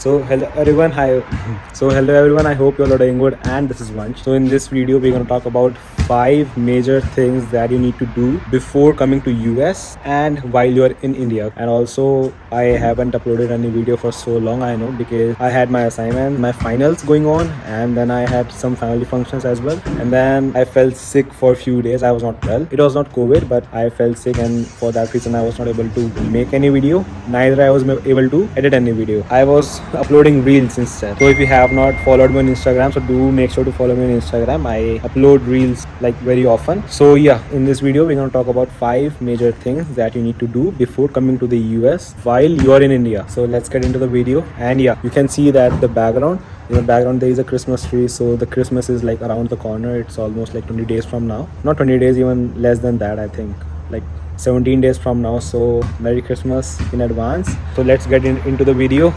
Hello everyone, hi. Hello everyone. I hope you're all doing good. And this is Vansh. So in this video, we're gonna talk about 5 major things that you need to do before coming to US and while you're in India. And also, I haven't uploaded any video for so long. I know because I had my assignment, my finals going on, and then I had some family functions as well. And then I felt sick for a few days. I was not well. It was not COVID, but I felt sick, and for that reason, I was not able to make any video. Neither I was able to edit any video. I was uploading reels instead. So if you have not followed me on Instagram, so do make sure to follow me on Instagram. I upload reels like very often. So yeah, in this video we're going to talk about 5 major things that you need to do before coming to the US while you are in India. So let's get into the video. And yeah, you can see that the background, in the background there is a Christmas tree. So the Christmas is like around the corner. It's almost like 20 days from now. Not 20 days, even less than that, I think. Like 17 days from now. So Merry Christmas in advance. So let's get into the video.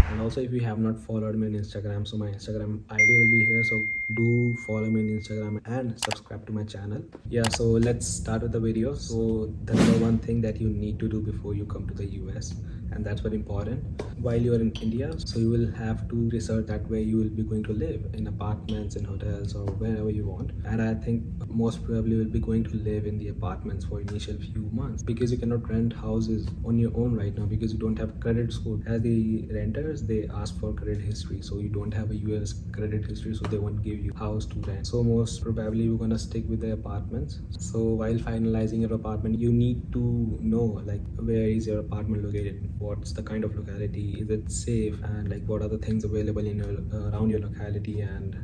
And also, if you have not followed me on Instagram, so my Instagram ID will be here. So do follow me on Instagram and subscribe to my channel. Yeah, so let's start with the video. So the number one thing that you need to do before you come to the US, and that's very important while you're in India. So you will have to research that where you will be going to live, in apartments, in hotels, or wherever you want. And I think most probably will be going to live in the apartments for initial few months, because you cannot rent houses on your own right now because you don't have credit score. As the renters, they ask for credit history, so you don't have a US credit history, so they won't give you house to rent. So most probably you're gonna stick with the apartments. So while finalizing your apartment, you need to know like where is your apartment located, what's the kind of locality, is it safe, and like what are the things available in your around your locality and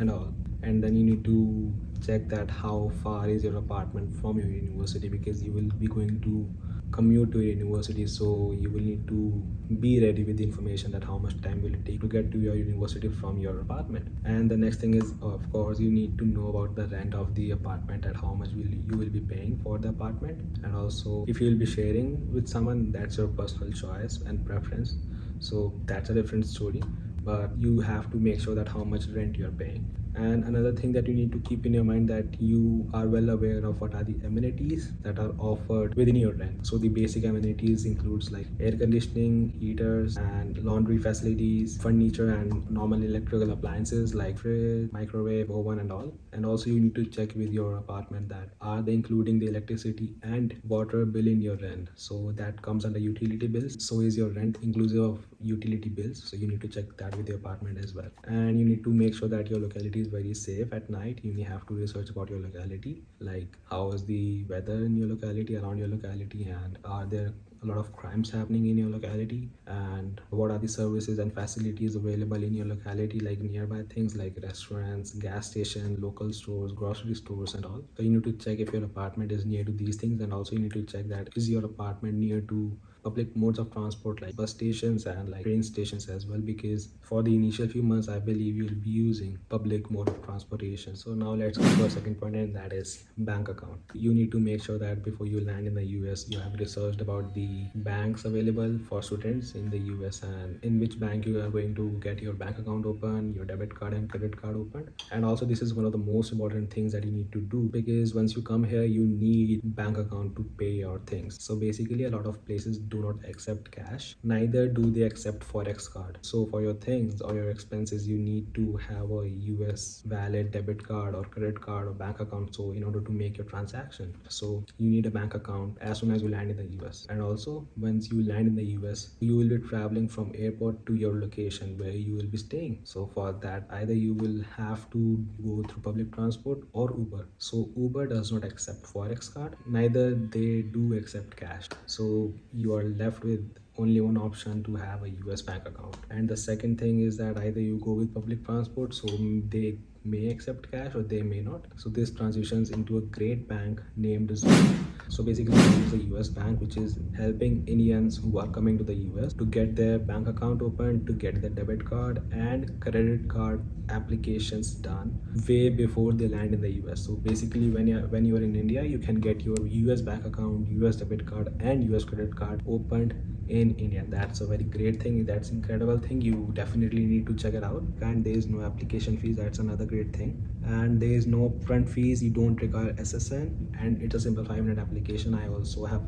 all. And then you need to check that how far is your apartment from your university, because you will be going to commute to your university. So you will need to be ready with the information that how much time will it take to get to your university from your apartment. And the next thing is, of course, you need to know about the rent of the apartment, and how much you will be paying for the apartment. And also, if you will be sharing with someone, that's your personal choice and preference, so that's a different story. But you have to make sure that how much rent you're paying. And another thing that you need to keep in your mind, that you are well aware of what are the amenities that are offered within your rent. So the basic amenities includes like air conditioning, heaters, and laundry facilities, furniture, and normal electrical appliances like fridge, microwave, oven, and all. And also you need to check with your apartment that are they including the electricity and water bill in your rent. So that comes under utility bills. So is your rent inclusive of utility bills? So you need to check that with your apartment as well. And you need to make sure that your locality is very safe at night. You have to research about your locality, like how is the weather in your locality, around your locality, and are there a lot of crimes happening in your locality, and what are the services and facilities available in your locality, like nearby things like restaurants, gas station, local stores, grocery stores, and all. So you need to check if your apartment is near to these things. And also you need to check that is your apartment near to public modes of transport like bus stations and like train stations as well, because for the initial few months I believe you'll be using public mode of transportation. So now let's go to our second point, and that is bank account. You need to make sure that before you land in the US, you have researched about the banks available for students in the US, and in which bank you are going to get your bank account open, your debit card and credit card open. And also this is one of the most important things that you need to do, because once you come here you need bank account to pay your things. So basically a lot of places do not accept cash, neither do they accept forex card. So for your things or your expenses, you need to have a US valid debit card or credit card or bank account, so in order to make your transaction. So you need a bank account as soon as you land in the US. And also once you land in the US, you will be traveling from airport to your location where you will be staying. So for that, either you will have to go through public transport or Uber. So Uber does not accept forex card, neither they do accept cash. So you are left with only one option to have a US bank account. And the second thing is that either you go with public transport, so they may accept cash or they may not. So this transitions into a great bank named Zoom. So basically it is a US bank which is helping Indians who are coming to the US to get their bank account open, to get their debit card and credit card applications done way before they land in the US. So basically when you are in India, you can get your US bank account, US debit card and US credit card opened in India. That's a very great thing. That's incredible thing. You definitely need to check it out. And there is no application fees. That's another great thing. And there is no upfront fees. You don't require SSN, and it's a simple 5-minute application. I also have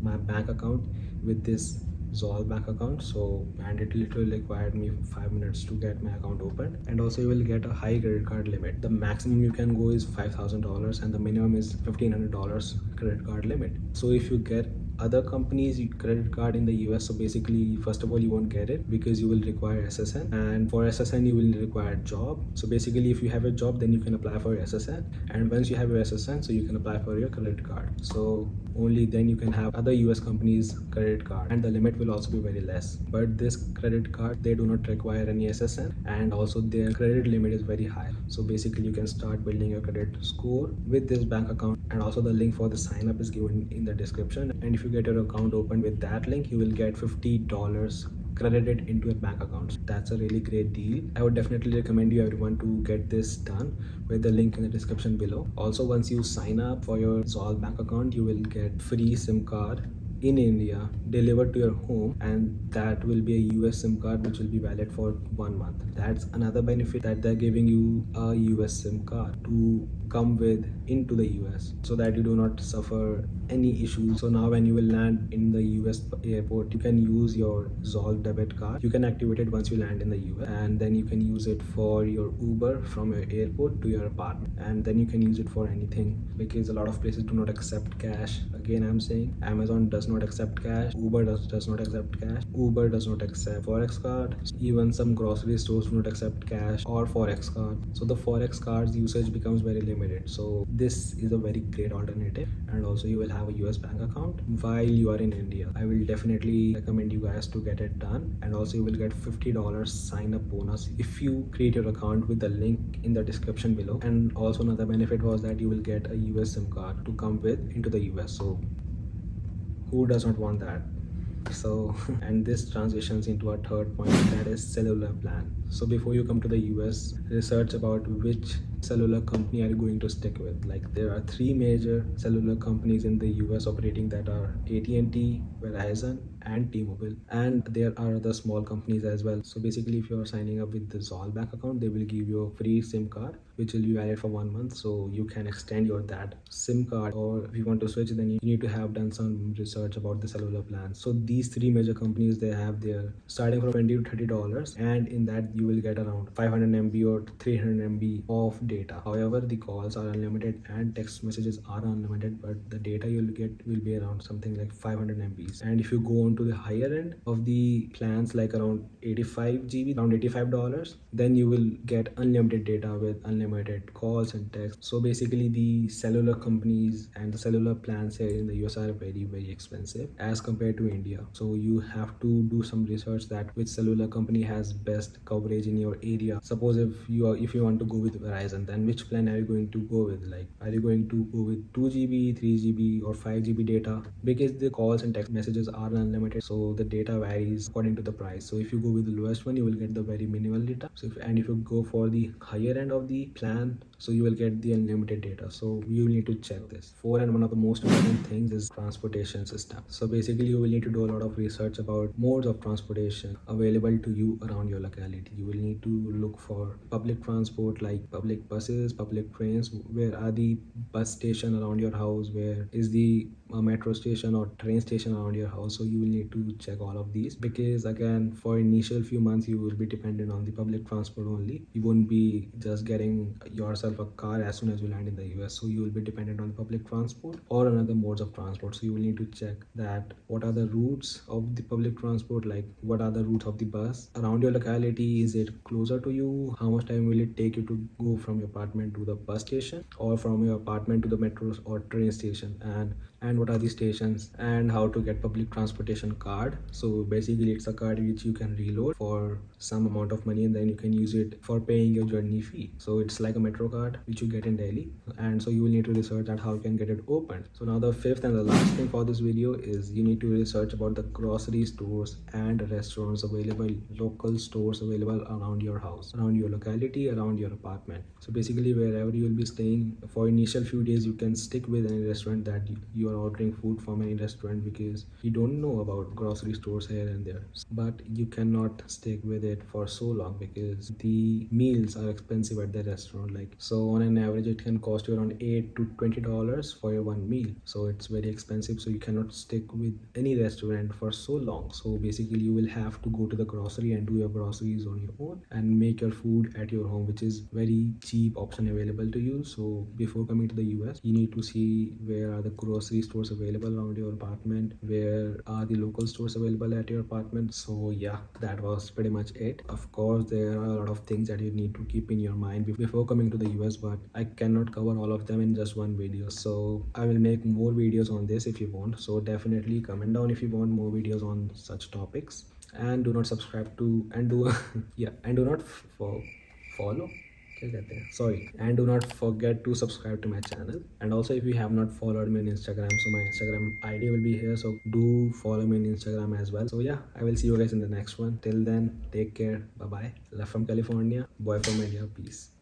my bank account with this Zoll bank account. So, and it literally required me 5 minutes to get my account opened. And also you will get a high credit card limit. The maximum you can go is $5,000 and the minimum is $1,500 credit card limit. So if you get other companies credit card in the US, so basically first of all you won't get it because you will require SSN, and for SSN you will require job. So basically if you have a job then you can apply for SSN, and once you have your SSN so you can apply for your credit card. So only then you can have other US companies credit card, and the limit will also be very less. But this credit card, they do not require any SSN, and also their credit limit is very high. So basically you can start building your credit score with this bank account, and also the link for the sign up is given in the description. And if you get your account open with that link, you will get $50 credited into your bank account. That's a really great deal. I would definitely recommend you everyone to get this done with the link in the description below. Also, once you sign up for your Zoll bank account, you will get free SIM card in India delivered to your home, and that will be a US SIM card which will be valid for 1 month. That's another benefit, that they're giving you a US SIM card to come with into the US so that you do not suffer any issues. So now when you will land in the US airport, you can use your Zoll debit card. You can activate it once you land in the US, and then you can use it for your Uber from your airport to your apartment, and then you can use it for anything because a lot of places do not accept cash. Again, I'm saying Amazon does not accept cash, Uber does not accept cash, Uber does not accept Forex card, even some grocery stores do not accept cash or Forex card. So the Forex cards usage becomes very limited. So this is a very great alternative, and also you will have a US bank account while you are in India. I will definitely recommend you guys to get it done, and also you will get $50 sign up bonus if you create your account with the link in the description below. And also another benefit was that you will get a US SIM card to come with into the US. So who does not want that? So and this transitions into our third point, that is cellular plan. So before you come to the US, research about which cellular company are you going to stick with. Like there are three major cellular companies in the US operating, that are AT&T, Verizon and T-Mobile, and there are other small companies as well. So basically if you are signing up with the Zoll bank account, they will give you a free SIM card which will be valid for 1 month, so you can extend your that SIM card, or if you want to switch then you need to have done some research about the cellular plan. So these three major companies, they have their starting from $20 to $30, and in that you will get around 500 MB or 300 MB of data. However, the calls are unlimited and text messages are unlimited, but the data you'll get will be around something like 500 MBs. And if you go on to the higher end of the plans, like around 85 GB, around $85, then you will get unlimited data with unlimited calls and text. So basically the cellular companies and the cellular plans here in the US are very expensive as compared to India. So you have to do some research that which cellular company has best coverage in your area. Suppose if you want to go with Verizon, then which plan are you going to go with? Like, are you going to go with 2 GB, 3 GB or 5 GB data? Because the calls and text messages are unlimited, so the data varies according to the price. So if you go with the lowest one, you will get the very minimal data. So if you go for the higher end of the plan, so you will get the unlimited data. So you need to check this. And one of the most important things is transportation system. So basically you will need to do a lot of research about modes of transportation available to you around your locality. You will need to look for public transport like public buses, public trains. Where are the bus station around your house? Where is the metro station or train station around your house? So you will need to check all of these, because again, for initial few months you will be dependent on the public transport only. You won't be just getting yourself a car as soon as you land in the US. So you will be dependent on the public transport or another modes of transport. So you will need to check that what are the routes of the public transport, like what are the routes of the bus around your locality. Is it closer to you? How much time will it take you to go from your apartment to the bus station, or from your apartment to the metro or train station, and what are the stations, and how to get public transportation card. So basically it's a card which you can reload for some amount of money, and then you can use it for paying your journey fee. So it's like a metro card which you get in Delhi, and so you will need to research that how you can get it opened. So now the fifth and the last thing for this video is you need to research about the grocery stores and restaurants available, local stores available around your house, around your locality, around your apartment. So basically wherever you will be staying for initial few days, you can stick with any restaurant that you are or ordering food from any restaurant because you don't know about grocery stores here and there. But you cannot stick with it for so long because the meals are expensive at the restaurant. Like, so on an average it can cost you around $8 to $20 for your one meal, so it's very expensive. So you cannot stick with any restaurant for so long. So basically you will have to go to the grocery and do your groceries on your own and make your food at your home, which is very cheap option available to you. So before coming to the US, you need to see where are the grocery stores available around your apartment, where are the local stores available at your apartment. So yeah, that was pretty much it. Of course there are a lot of things that you need to keep in your mind before coming to the US, but I cannot cover all of them in just one video. So I will make more videos on this if you want. So definitely comment down if you want more videos on such topics, and do not subscribe to and do yeah, and do not follow क्या कहते हैं, sorry, and do not forget to subscribe to my channel. And also if you have not followed me on Instagram, so my Instagram ID will be here, so do follow me on Instagram as well. So yeah, I will see you guys in the next one. Till then, take care, bye bye. Love from California, boy from India, peace.